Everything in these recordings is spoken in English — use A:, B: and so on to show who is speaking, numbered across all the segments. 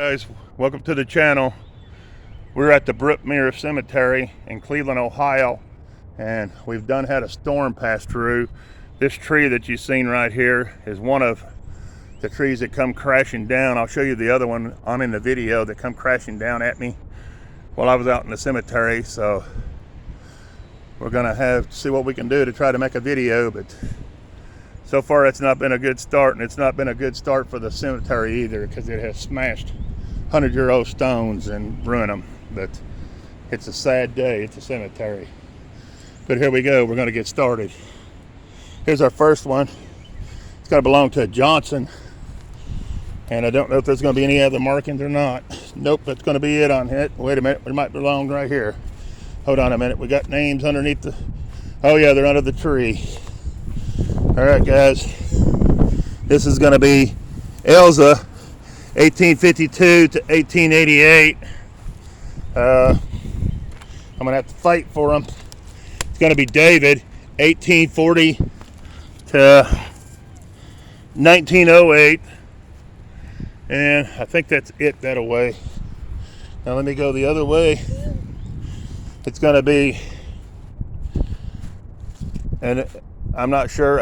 A: Guys, welcome to the channel. We're at the bookmere Cemetery in Cleveland, Ohio, and we've had a storm pass through. This tree that you've seen right here is one of the trees that come crashing down. I'll show you the other one on in the video that come crashing down at me while I was out in the cemetery. So we're gonna have to see what we can do to try to make a video, but so far it's not been a good start, and it's not been a good start for the cemetery either, because it has smashed 100-year-old stones and ruined them. But it's a sad day at the cemetery. But here we go, we're gonna get started. Here's our first one. It's gonna belong to a Johnson, and I don't know if there's gonna be any other markings or not. Nope, that's gonna be it on it. Wait a minute, it might belong right here. Hold on a minute, we got names underneath the, oh yeah, they're under the tree. All right, guys, this is going to be Elza, 1852 to 1888. I'm going to have to fight for them. It's going to be David, 1840 to 1908. And I think that's it that way. Now let me go the other way. It's going to be, and I'm not sure,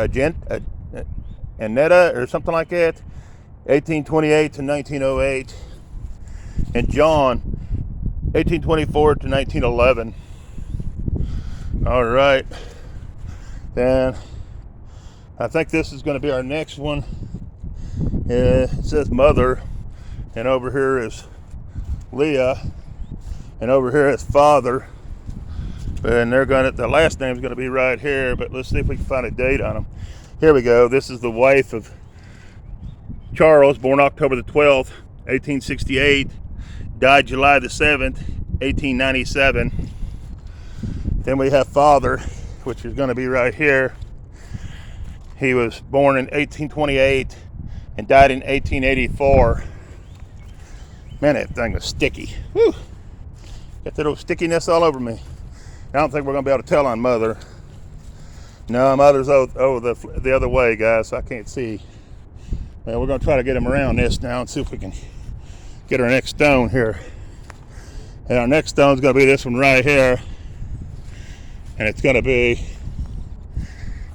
A: Annetta or something like that, 1828 to 1908, and John, 1824 to 1911. All right, then I think this is going to be our next one. It says Mother, and over here is Leah, and over here is Father. And they're gonna, the last name's gonna be right here, but let's see if we can find a date on them. Here we go. This is the wife of Charles, born October the 12th, 1868, died July the 7th, 1897. Then we have Father, which is gonna be right here. He was born in 1828 and died in 1884. Man, that thing was sticky. Whew. Got that old stickiness all over me. I don't think we're going to be able to tell on Mother. No, Mother's over the other way, guys, so I can't see. Well, we're going to try to get him around this now and see if we can get our next stone here. And our next stone is going to be this one right here. And it's going to be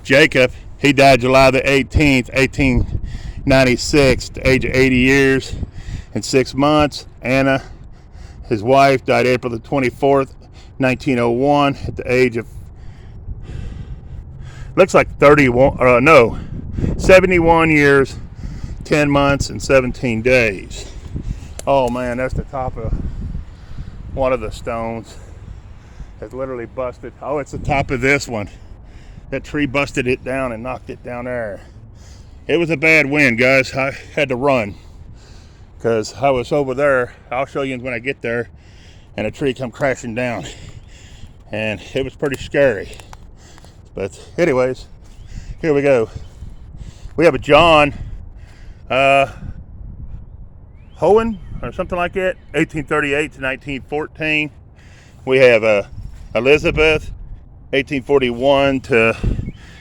A: Jacob. He died July the 18th, 1896, at the age of 80 years and 6 months. Anna, his wife, died April the 24th, 1901, at the age of, looks like 71 years, 10 months, and 17 days. Oh man, that's the top of one of the stones. It's literally busted. Oh, it's the top of this one. That tree busted it down and knocked it down there. It was a bad wind, guys. I had to run because I was over there. I'll show you when I get there. And a tree come crashing down, and it was pretty scary. But anyways, here we go. We have a John Hohen or something like that, 1838 to 1914. We have Elizabeth, 1841 to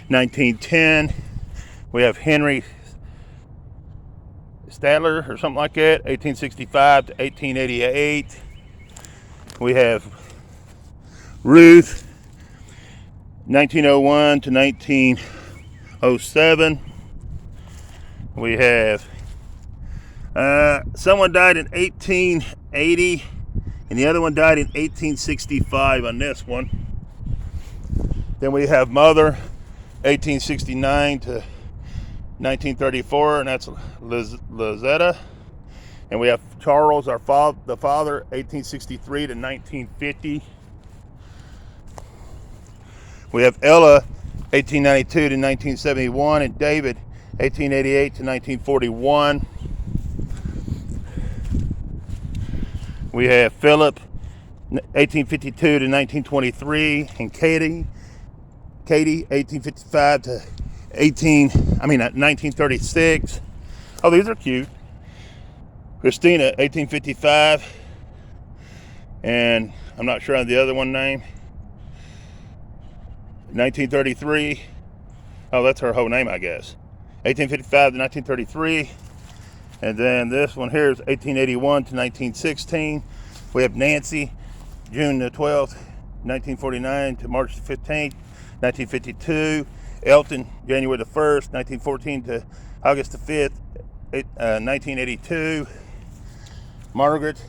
A: 1910. We have Henry Stadler or something like that, 1865 to 1888. We have Ruth, 1901 to 1907. We have someone died in 1880, and the other one died in 1865 on this one. Then we have Mother, 1869 to 1934, and that's Lizetta. And we have Charles, the father, 1863 to 1950. We have Ella, 1892 to 1971, and David, 1888 to 1941. We have Philip, 1852 to 1923, and Katie, 1855 to 1936. Oh, these are cute. Christina, 1855, and I'm not sure on the other one name. 1933. Oh, that's her whole name, I guess. 1855 to 1933. And then this one here is 1881 to 1916. We have Nancy, June the 12th, 1949 to March the 15th, 1952. Elton, January the 1st, 1914 to August the 5th, 1982. Margaret,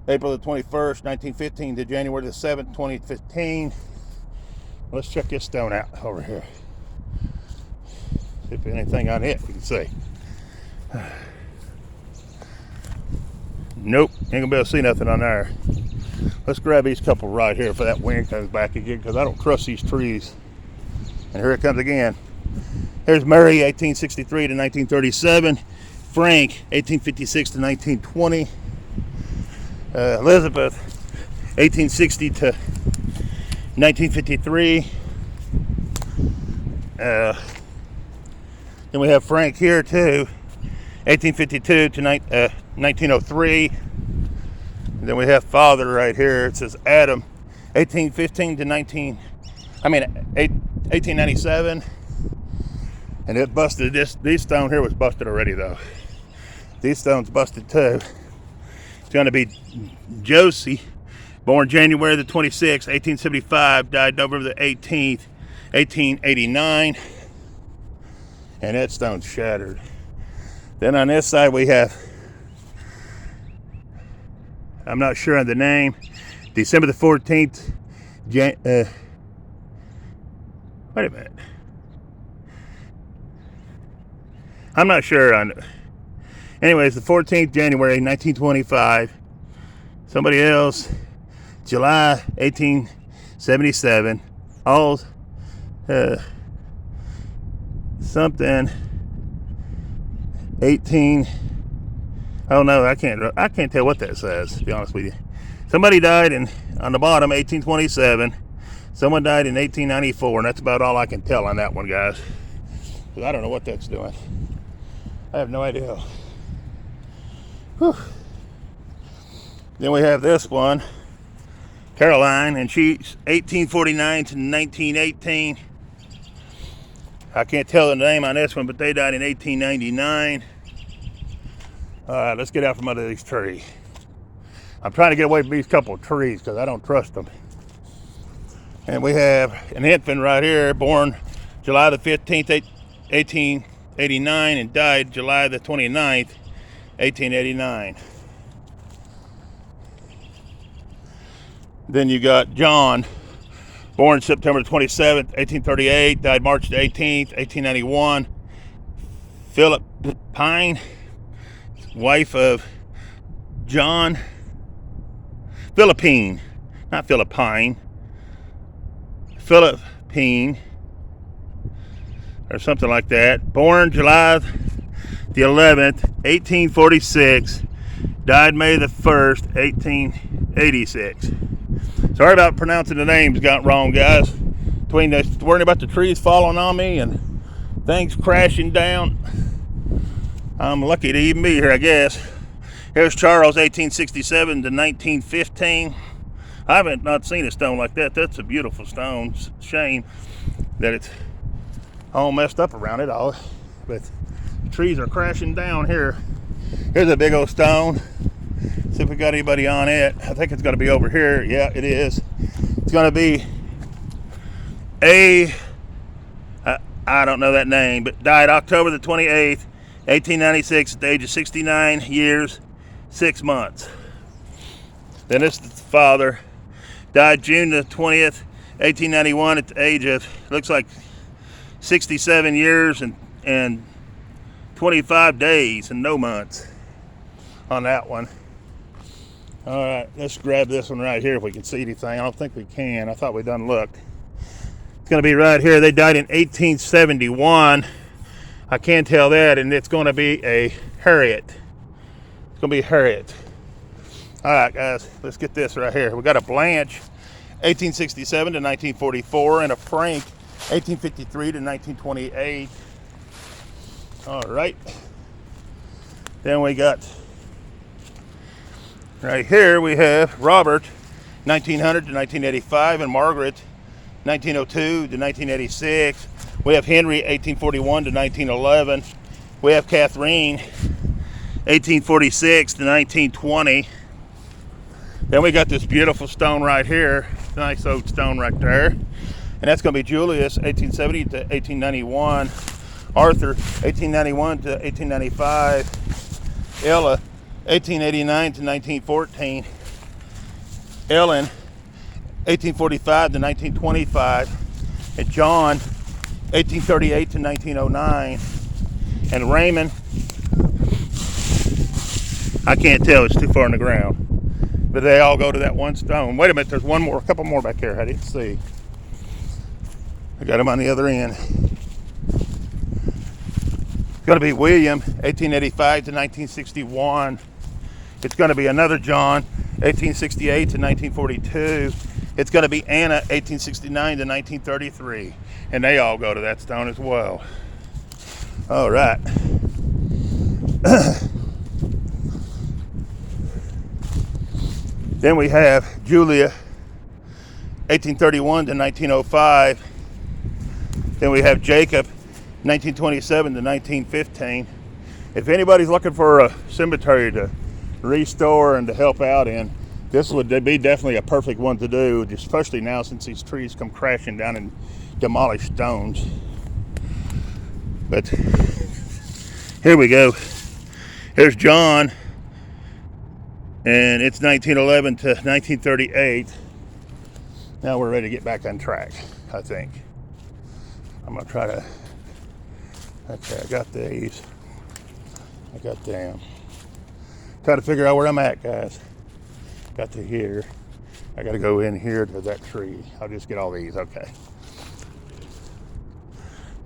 A: April the 21st, 1915 to January the 7th, 2015. Let's check this stone out over here. See if there's anything on it we can see. Nope, ain't gonna be able to see nothing on there. Let's grab these couple right here for that wind comes back again, because I don't trust these trees. And here it comes again. Here's Mary, 1863 to 1937. Frank, 1856 to 1920. Elizabeth, 1860 to 1953. Then we have Frank here too, 1852 to 1903. And then we have father right here. It says Adam, 1815 to 1897. And it busted this stone here was busted already though. These stones busted too. It's gonna be Josie, born January the 26th, 1875, died November the 18th, 1889. And that stone's shattered. Then on this side we have, I'm not sure on the name, December the 14th, wait a minute. I'm not sure on, anyways, the 14th January 1925. Somebody else, July 1877. All something 18. Oh no, I can't tell what that says, to be honest with you. Somebody died on the bottom 1827. Someone died in 1894, and that's about all I can tell on that one, guys. Because I don't know what that's doing. I have no idea. Whew. Then we have this one, Caroline, and she's 1849 to 1918. I can't tell the name on this one, but they died in 1899. All right, let's get out from under these trees. I'm trying to get away from these couple of trees because I don't trust them. And we have an infant right here, born July the 15th, 1889, and died July the 29th, 1889. Then you got John, born September 27th, 1838, died March the 18th, 1891. Philip Pine, wife of John, Philippine, not Philippine, Philippine, or something like that. Born July the 11th, 1846, died May the 1st, 1886. Sorry about pronouncing the names got wrong, guys. Between this, worrying about the trees falling on me and things crashing down, I'm lucky to even be here, I guess. Here's Charles, 1867 to 1915. I haven't not seen a stone like that. That's a beautiful stone. It's a shame that it's all messed up around it all. But the trees are crashing down here. Here's a big old stone. See if we got anybody on it. I think it's going to be over here. Yeah, it is. It's going to be I don't know that name, but died October the 28th, 1896 at the age of 69 years, 6 months. Then this is the father. Died June the 20th, 1891 at the age of, looks like 67 years and 25 days and no months on that one. All right, let's grab this one right here if we can see anything. I don't think we can. I thought we done looked. It's going to be right here. They died in 1871. I can tell that, and it's going to be a Harriet. It's going to be a Harriet. All right, guys, let's get this right here. We got a Blanche, 1867 to 1944, and a Frank, 1853 to 1928. All right. Then we got right here, we have Robert, 1900 to 1985, and Margaret, 1902 to 1986. We have Henry, 1841 to 1911. We have Catherine, 1846 to 1920. Then we got this beautiful stone right here, nice old stone right there, and that's going to be Julius, 1870 to 1891. Arthur, 1891 to 1895. Ella, 1889 to 1914. Ellen, 1845 to 1925. And John, 1838 to 1909. And Raymond, I can't tell, it's too far in the ground. But they all go to that one stone. Wait a minute, there's one more, a couple more back here. I didn't see. I got them on the other end. It's going to be William, 1885 to 1961. It's going to be another John, 1868 to 1942. It's going to be Anna, 1869 to 1933. And they all go to that stone as well. All right. Then we have Julia, 1831 to 1905. Then we have Jacob, 1927 to 1915. If anybody's looking for a cemetery to restore and to help out in, this would be definitely a perfect one to do, especially now since these trees come crashing down and demolish stones. But here we go. Here's John, and it's 1911 to 1938. Now we're ready to get back on track, I think. I'm gonna try to, okay, I got these. I got them. Try to figure out where I'm at, guys. Got to here. I gotta go in here to that tree. I'll just get all these, okay.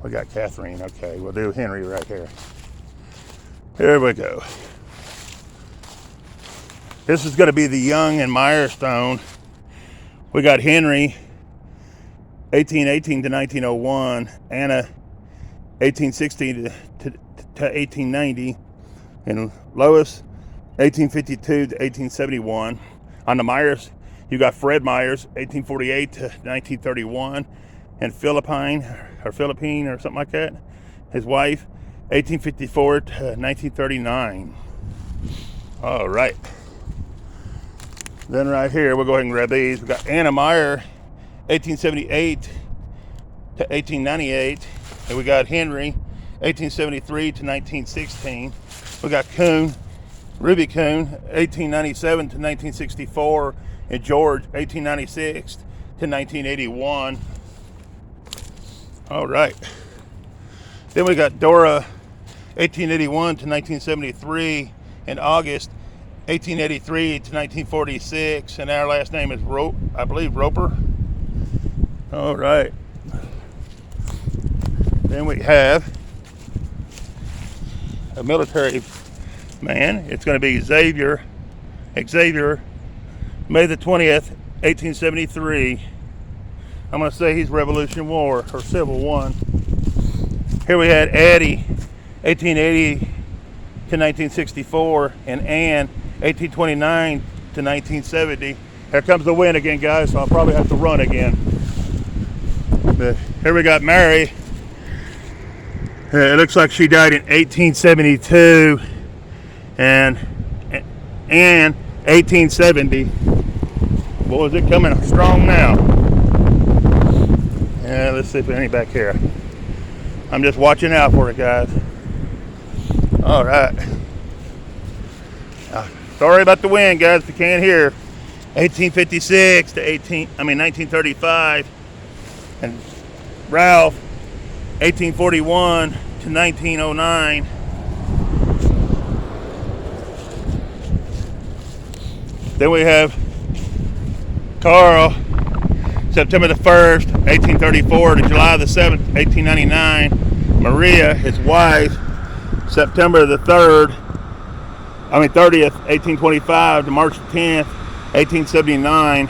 A: We got Catherine, okay. We'll do Henry right here. Here we go. This is gonna be the Young and Meyer stone. We got Henry, 1818 to 1901. Anna, 1860 to 1890. And Lois, 1852 to 1871. On the Myers, you got Fred Myers, 1848 to 1931. And Philippine or something like that. His wife, 1854 to 1939. All right. Then right here, we'll go ahead and grab these. We got Anna Meyer, 1878 to 1898. And we got Henry, 1873 to 1916. We got Kuhn, Ruby Kuhn, 1897 to 1964. And George, 1896 to 1981. All right. Then we got Dora, 1881 to 1973. And August, 1883 to 1946, and our last name is I believe Roper. All right. Then we have a military man. It's going to be Xavier, May the 20th, 1873. I'm going to say he's Revolution War or Civil War. Here we had Addie, 1880 to 1964, and Ann, 1829 to 1970. Here comes the wind again, guys, so I'll probably have to run again. But here we got Mary. It looks like she died in 1872, and Ann, 1870. Boy, is it coming strong now. Yeah, let's see if there's any back here. I'm just watching out for it, guys. All right. Sorry about the wind, guys, if you can't hear. 1856 to 1935. And Ralph, 1841 to 1909. Then we have Carl, September the 1st, 1834 to July the 7th, 1899. Maria, his wife, September the 30th, 1825 to March 10th, 1879.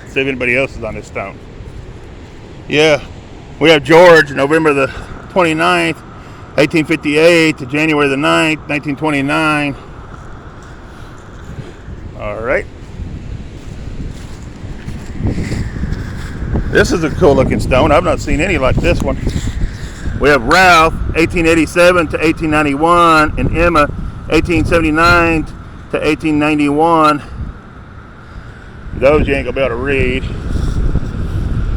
A: See if anybody else is on this stone. Yeah, we have George, November the 29th, 1858 to January the 9th, 1929. All right. This is a cool looking stone. I've not seen any like this one. We have Ralph, 1887 to 1891, and Emma, 1879 to 1891. Those you ain't gonna be able to read.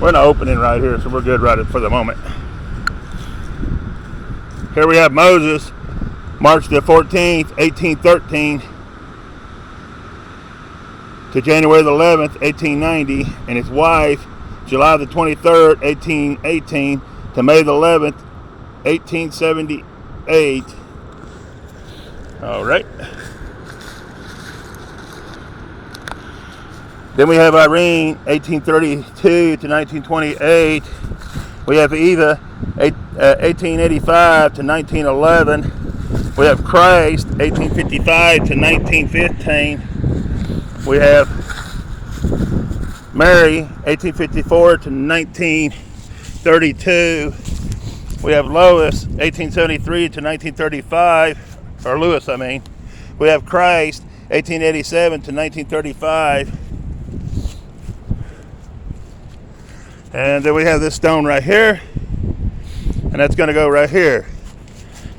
A: We're in the opening right here, so we're good right for the moment. Here we have Moses, March the 14th, 1813 to January the 11th, 1890, and his wife, July the 23rd, 1818 to May the 11th, 1878. All right. Then we have Irene, 1832 to 1928. We have Eva, 1885 to 1911. We have Christ, 1855 to 1915. We have Mary, 1854 to 1932. We have Lois, 1873 to 1935, or Lewis, I mean. We have Christ, 1887 to 1935. And then we have this stone right here, and that's going to go right here.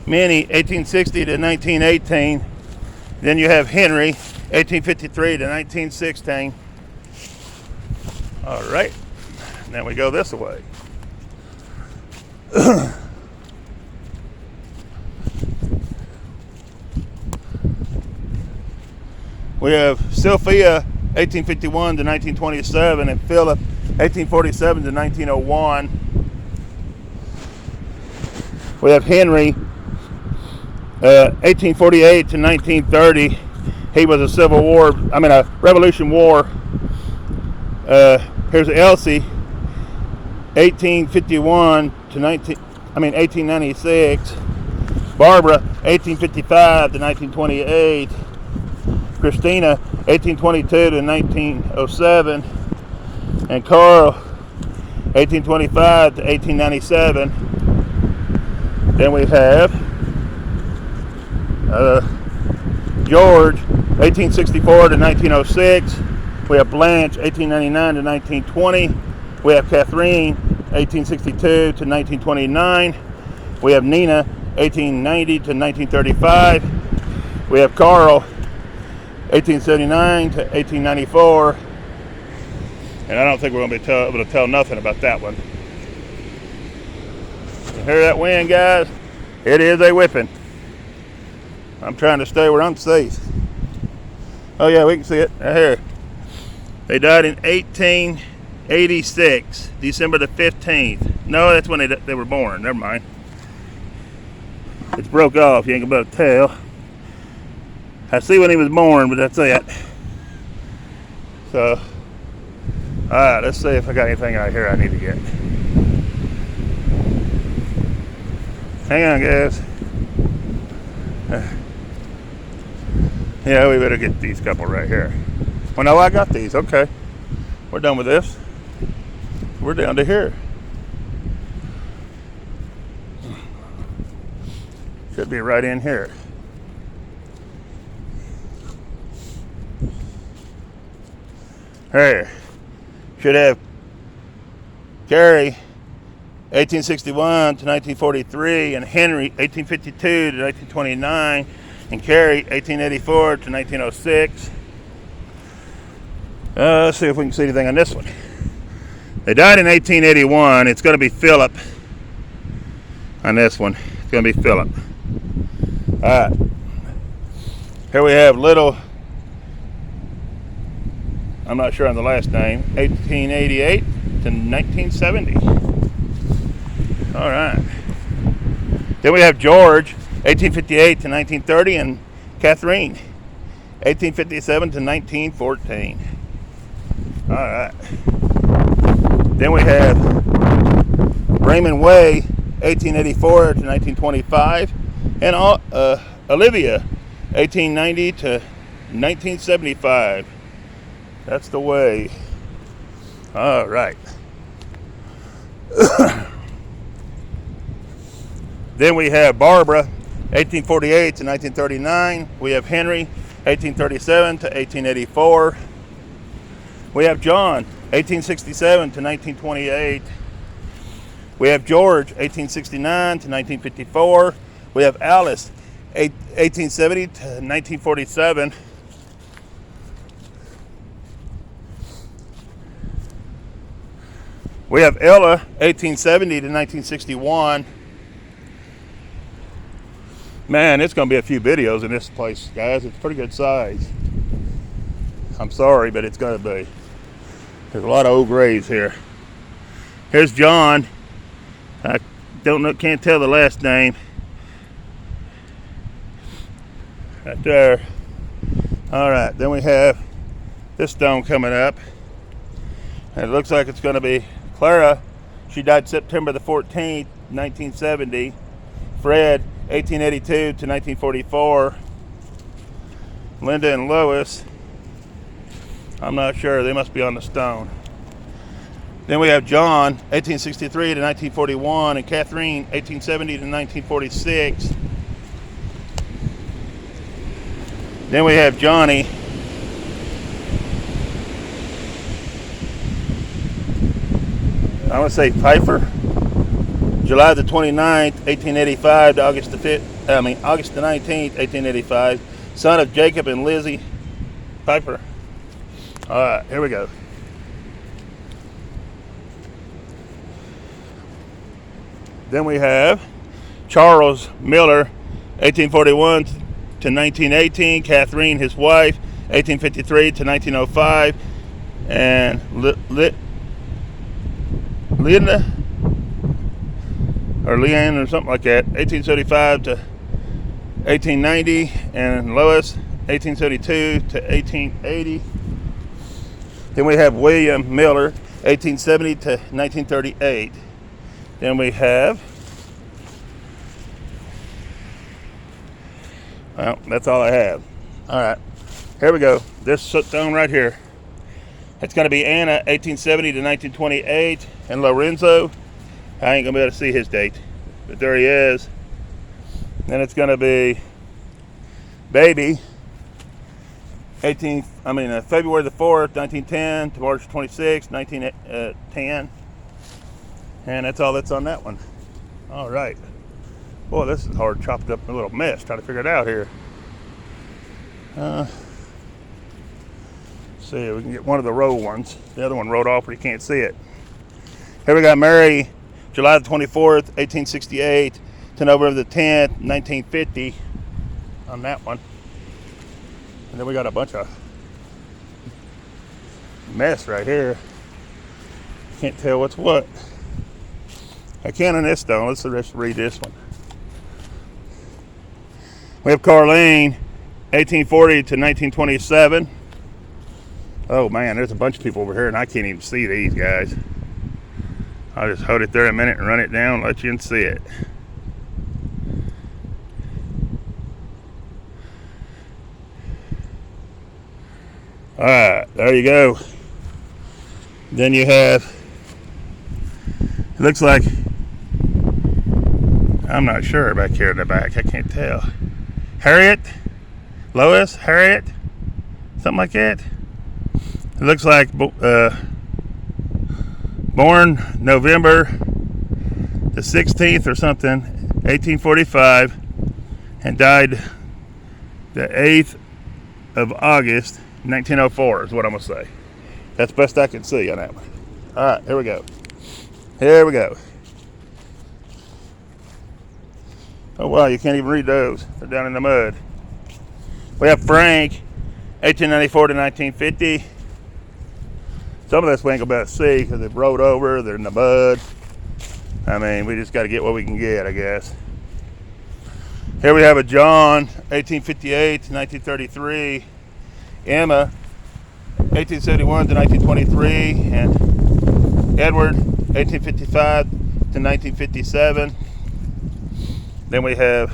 A: Minnie, 1860 to 1918. Then you have Henry, 1853 to 1916. All right, now we go this way. We have Sophia, 1851 to 1927, and Philip, 1847 to 1901. We have Henry, 1848 to 1930. He was a a Revolution War. Here's Elsie, 1851 to 1896. Barbara, 1855 to 1928. Christina, 1822 to 1907. And Carl, 1825 to 1897. Then we have George, 1864 to 1906. We have Blanche, 1899 to 1920. We have Catherine, 1862 to 1929. We have Nina, 1890 to 1935. We have Carl, 1879 to 1894. And I don't think we're going to be able to tell nothing about that one. You hear that wind, guys? It is a whipping. I'm trying to stay where I'm safe. Oh yeah, we can see it right here. They died in 1886, December the 15th. No, that's when they were born. Never mind. It's broke off. You ain't gonna be able to tell. I see when he was born, but that's it. So, all right, let's see if I got anything out here I need to get. Hang on, guys. Yeah, we better get these couple right here. Well, no, I got these. Okay. We're done with this. We're down to here. Should be right in here. Here. Should have Carrie, 1861 to 1943, and Henry, 1852 to 1929, and Carrie, 1884 to 1906. Let's see if we can see anything on this one. They died in 1881. It's going to be Philip on this one. It's going to be Philip. All right. Here we have Little. I'm not sure on the last name. 1888 to 1970. All right. Then we have George, 1858 to 1930, and Catherine, 1857 to 1914. All right. Then we have Raymond Way, 1884 to 1925, and Olivia, 1890 to 1975. That's the way. All right. Then we have Barbara, 1848 to 1939. We have Henry, 1837 to 1884. We have John, 1867 to 1928. We have George, 1869 to 1954. We have Alice, 1870 to 1947. We have Ella, 1870 to 1961. Man, it's going to be a few videos in this place, guys. It's pretty good size. I'm sorry, but it's going to be. There's a lot of old graves here. Here's John. I can't tell the last name. Right there. All right, then we have this stone coming up. And it looks like it's going to be Clara. She died September the 14th, 1970. Fred, 1882 to 1944. Linda and Lois. I'm not sure. They must be on the stone. Then we have John, 1863 to 1941, and Catherine, 1870 to 1946. Then we have Johnny. I want to say Pfeiffer. July the 29th, 1885 to August the 19th, 1885. Son of Jacob and Lizzie Pfeiffer. All right, here we go. Then we have Charles Miller, 1841 to 1918. Catherine, his wife, 1853 to 1905. And Linda, or Leanne, or something like that, 1875 to 1890. And Lois, 1872 to 1880. Then we have William Miller, 1870 to 1938. Then we have, well, that's all I have. All right, here we go. This stone right here. It's going to be Anna, 1870 to 1928, and Lorenzo. I ain't going to be able to see his date, but there he is. Then it's going to be Baby, February the 4th, 1910 to March 26th, 1910. And that's all that's on that one. All right. Boy, this is hard, chopped up in a little mess, trying to figure it out here. See, we can get one of the row ones. The other one rode off, but you can't see it. Here we got Mary, July the 24th, 1868 to November the 10th, 1950 on that one. And then we got a bunch of mess right here. Can't tell what's what. I can on this stone. Let's just read this one. We have Carlene, 1840 to 1927. Oh man, there's a bunch of people over here and I can't even see these guys. I'll just hold it there a minute and run it down and let you see it. Alright, there you go. Then you have, it looks like, I'm not sure back here in the back, I can't tell. Harriet, Lois, Harriet, something like that. It looks like born November the 16th or something, 1845, and died the 8th of August, 1904 is what I'm going to say. That's the best I can see on that one. All right, here we go. Here we go. Oh, wow, you can't even read those. They're down in the mud. We have Frank, 1894 to 1950. Some of this we ain't gonna be able to see because they've rode over, they're in the mud. I mean, we just got to get what we can get, I guess. Here we have a John, 1858 to 1933. Emma, 1871 to 1923. And Edward, 1855 to 1957. Then we have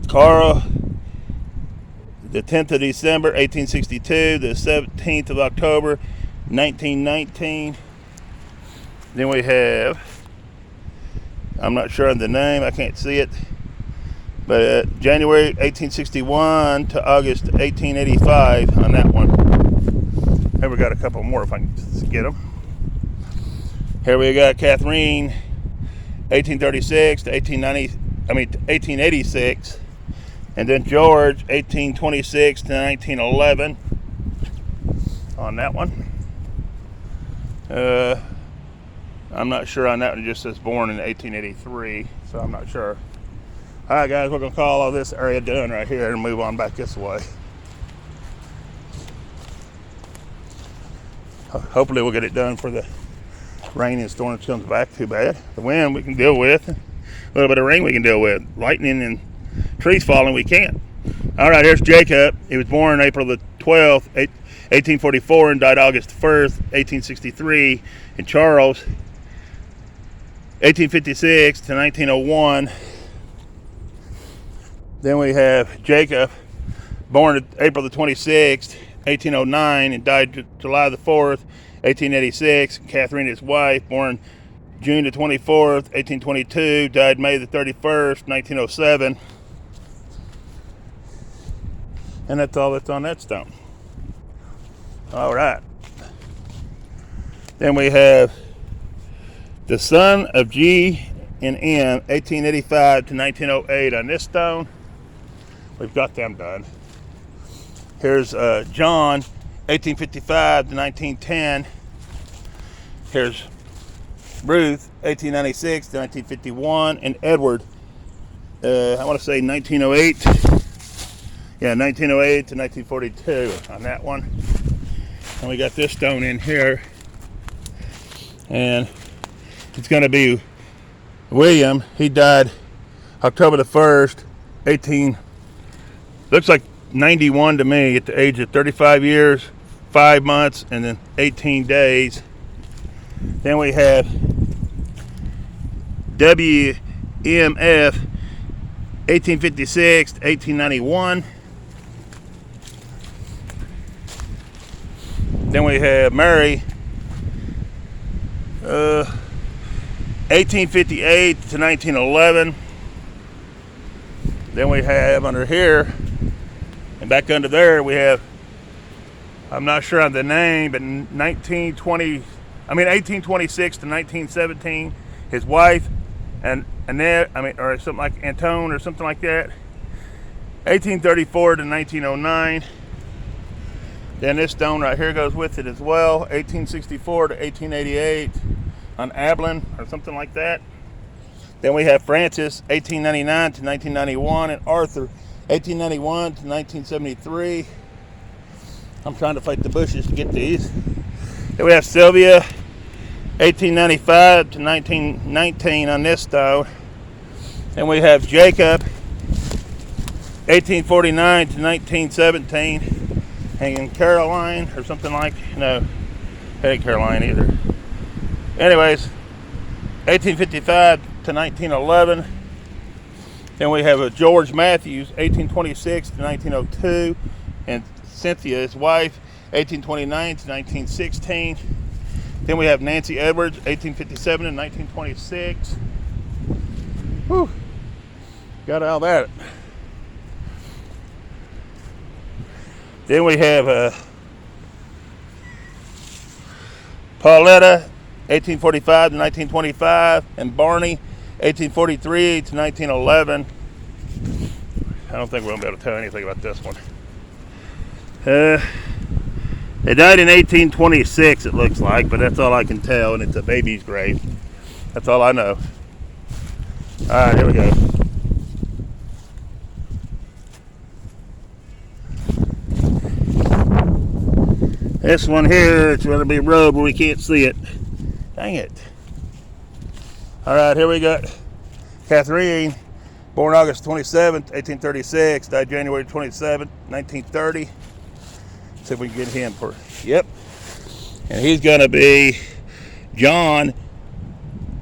A: Carl, the 10th of December, 1862, the 17th of October, 1919. Then we have, I'm not sure on the name, I can't see it, but January 1861 to August 1885 on that one. And we got a couple more if I can get them. Here we got Catherine, 1836 to 1886. And then George, 1826 to 1911 on that one. I'm not sure on that one. It just says born in 1883, so I'm not sure. All right, guys, we're going to call all this area done right here and move on back this way. Hopefully we'll get it done for the rain and storm that comes back. Too bad. The wind we can deal with. A little bit of rain we can deal with. Lightning and trees falling we can't. All right, here's Jacob. He was born April the 12th, 1844 and died August 1st, 1863. And Charles, 1856 to 1901. Then we have Jacob, born April the 26th, 1809 and died July the 4th, 1886. Catherine, his wife, born June the 24th, 1822, died May the 31st, 1907. And that's all that's on that stone. All right. Then we have the son of G and M, 1885 to 1908 on this stone. We've got them done. Here's John, 1855 to 1910. Here's Ruth, 1896 to 1951. And Edward, I want to say 1908. Yeah, 1908 to 1942 on that one. And we got this stone in here. And it's going to be William. He died October the 1st, looks like 91 to me, at the age of 35 years, 5 months, and then 18 days. Then we have WMF, 1856 to 1891. Then we have Mary, 1858 to 1911. Then we have under here, and back under there, we have, I'm not sure on the name, but 1826 to 1917, his wife, and Annette, or something like Antone or something like that. 1834 to 1909. Then this stone right here goes with it as well. 1864 to 1888 on Ablin or something like that. Then we have Francis, 1899 to 1991, and Arthur, 1891 to 1973. I'm trying to fight the bushes to get these. Then we have Sylvia, 1895 to 1919 on this stone. Then we have Jacob, 1849 to 1917. Hanging Caroline or something like, no, that ain't Caroline either. Anyways, 1855 to 1911. Then we have a George Matthews, 1826 to 1902, and Cynthia, his wife, 1829 to 1916. Then we have Nancy Edwards, 1857 to 1926. Whew, got all that. Then we have Pauletta, 1845 to 1925, and Barney, 1843 to 1911. I don't think we're going to be able to tell anything about this one. They died in 1826, it looks like, but that's all I can tell, and it's a baby's grave. That's all I know. All right, here we go. This one here, it's going to be a road where we can't see it. Dang it. All right, here we got Catherine, born August 27th, 1836, died January 27th, 1930. See if we can get him for, yep. And he's going to be John,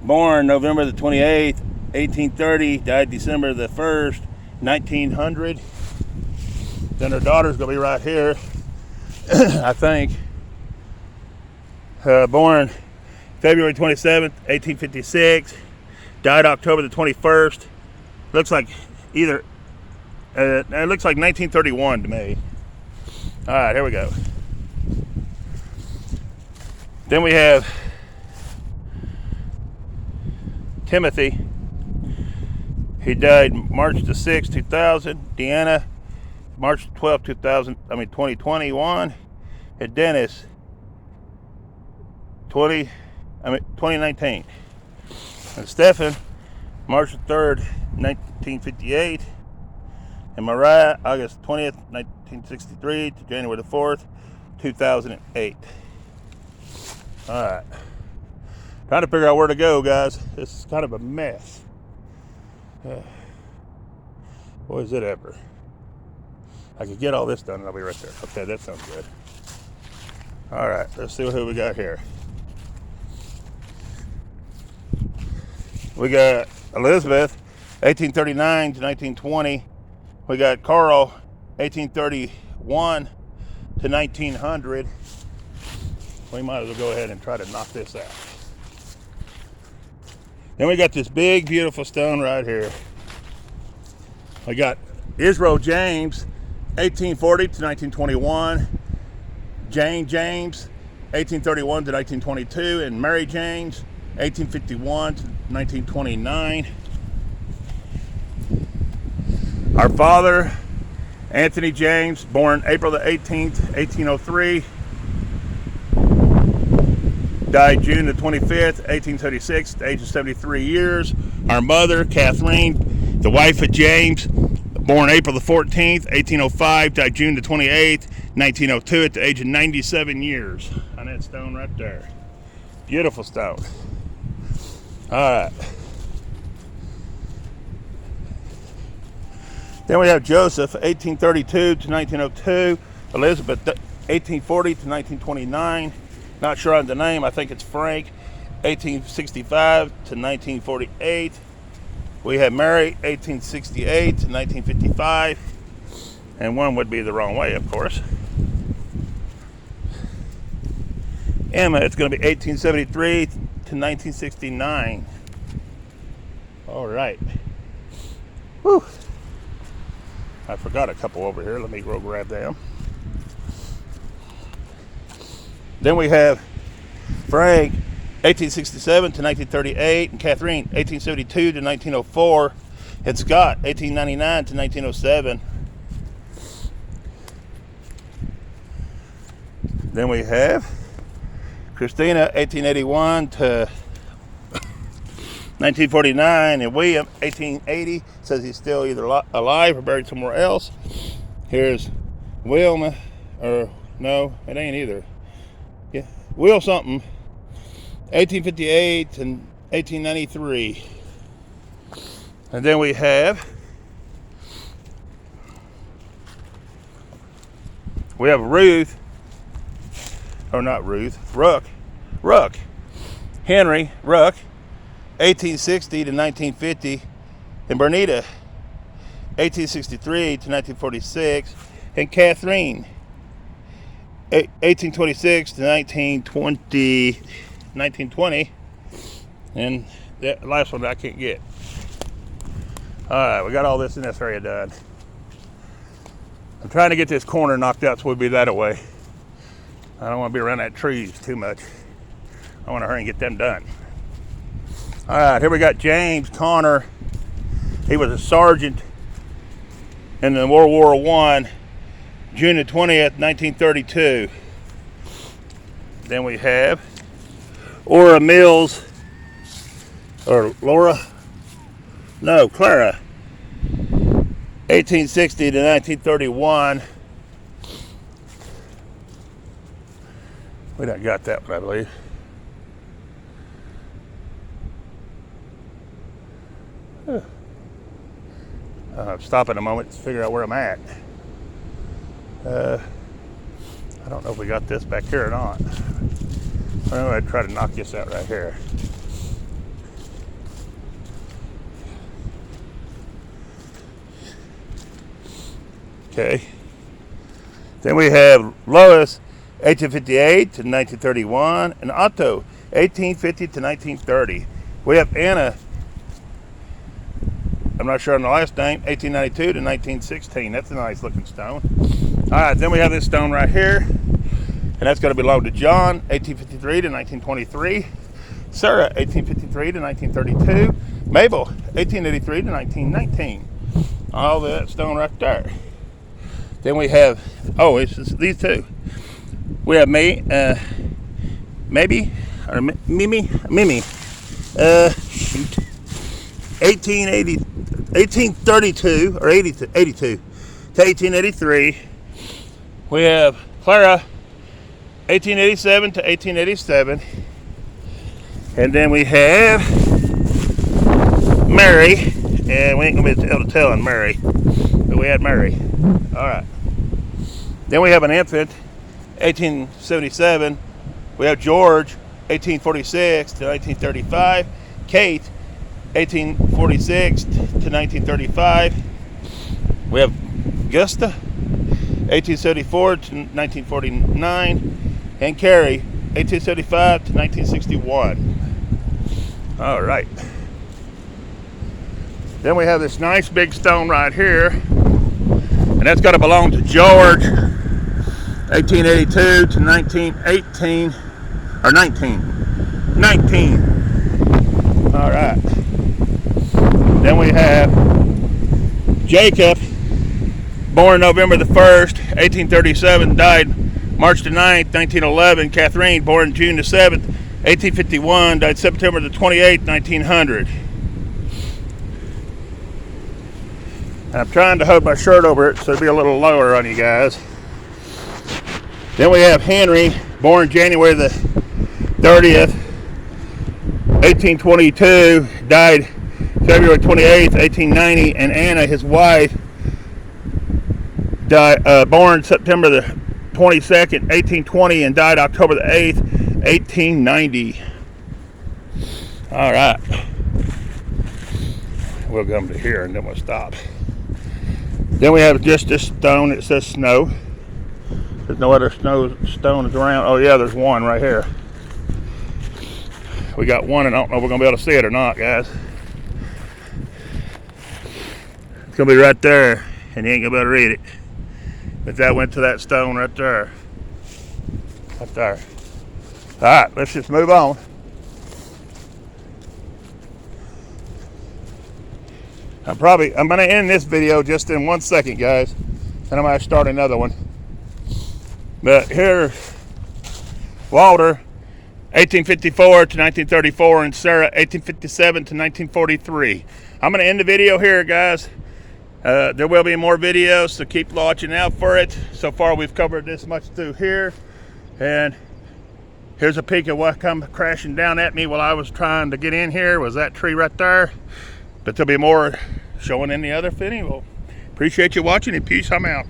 A: born November the 28th, 1830, died December the 1st, 1900. Then her daughter's going to be right here. I think, born February 27th, 1856, died October the 21st. Looks like either, it looks like 1931 to me. All right, here we go. Then we have Timothy. He died March the 6th, 2000. Deanna, March 12th, 2021. And Dennis, 2019. And Stephen, March 3rd, 1958. And Mariah, August 20th, 1963 to January the 4th, 2008. All right. Trying to figure out where to go, guys. This is kind of a mess. Boy, is it ever. I could get all this done and I'll be right there. Okay, that sounds good. All right, let's see who we got here. We got Elizabeth, 1839 to 1920. We got Carl, 1831 to 1900. We might as well go ahead and try to knock this out. Then we got this big, beautiful stone right here. We got Israel James, 1840 to 1921. Jane James, 1831 to 1922. And Mary James, 1851 to 1929. Our father, Anthony James, born April the 18th, 1803. Died June the 25th, 1836, at the age of 73 years. Our mother, Kathleen, the wife of James, born April the 14th, 1805, died June the 28th, 1902, at the age of 97 years. On that stone right there. Beautiful stone. All right. Then we have Joseph, 1832 to 1902. Elizabeth, 1840 to 1929. Not sure on the name. I think it's Frank, 1865 to 1948. We have Mary, 1868 to 1955. And one would be the wrong way, of course. Emma, it's going to be 1873 to 1969. All right. Whew. I forgot a couple over here. Let me go grab them. Then we have Frank, 1867 to 1938, and Catherine, 1872 to 1904, and Scott, 1899 to 1907. Then we have Christina, 1881 to 1949, and William, 1880, says he's still either alive or buried somewhere else. Here's Wilma, or no, it ain't either. Yeah, Will something, 1858 and 1893. And then we have Ruth, or not Ruth, Ruck, Henry Ruck, 1860 to 1950, and Bernita, 1863 to 1946, and Catherine, 1826 to 1920, and that last one I can't get. All right, we got all this in this area done. I'm trying to get this corner knocked out so we'll be that away. I don't want to be around that trees too much. I want to hurry and get them done. All right, here we got James Connor. He was a sergeant in the World War I, June the 20th, 1932. Then we have Clara, 1860 to 1931. We done got that one, I believe. Stop in a moment to figure out where I'm at. I don't know if we got this back here or not. I'm going to try to knock this out right here. Okay. Then we have Lois, 1858 to 1931, and Otto, 1850 to 1930. We have Anna, I'm not sure on the last name, 1892 to 1916. That's a nice looking stone. All right, then we have this stone right here, and that's going to belong to John, 1853 to 1923. Sarah, 1853 to 1932. Mabel, 1883 to 1919. All that stone right there. Then we have, oh, it's just these two. We have Mimi, shoot, 1832 or 82 to 1883. We have Clara, 1887 to 1887. And then we have Mary, and we ain't gonna be able to tell on Mary, but we had Mary. All right. Then we have an infant, 1877. We have George, 1846 to 1935. Kate, 1846 to 1935. We have Gusta, 1874 to 1949. And Carrie, 1875 to 1961. All right. Then we have this nice big stone right here, and that's got to belong to George, 1882 to 1918, or 19. All right. Then we have Jacob, born November the 1st, 1837, died March the 9th, 1911. Catherine, born June the 7th, 1851, died September the 28th, 1900. I'm trying to hold my shirt over it so it'll be a little lower on you guys. Then we have Henry, born January the 30th, 1822, died February 28th, 1890. And Anna, his wife, died, born September the 22nd, 1820, and died October the 8th, 1890. All right. We'll come to here and then we'll stop. Then we have just this stone that says snow. There's no other stones around. Oh yeah, there's one right here. We got one, and I don't know if we're gonna be able to see it or not, guys. It's gonna be right there, and you ain't gonna be able to read it. But that went to that stone right there. Right there. All right, let's just move on. I'm going to end this video just in 1 second, guys. And I'm going to start another one. But here, Walter, 1854 to 1934, and Sarah, 1857 to 1943. I'm going to end the video here, guys. There will be more videos, so keep watching out for it. So far, we've covered this much through here. And here's a peek of what come crashing down at me while I was trying to get in here. Was that tree right there. But there'll be more showing in the other video. Appreciate you watching, and peace. I'm out.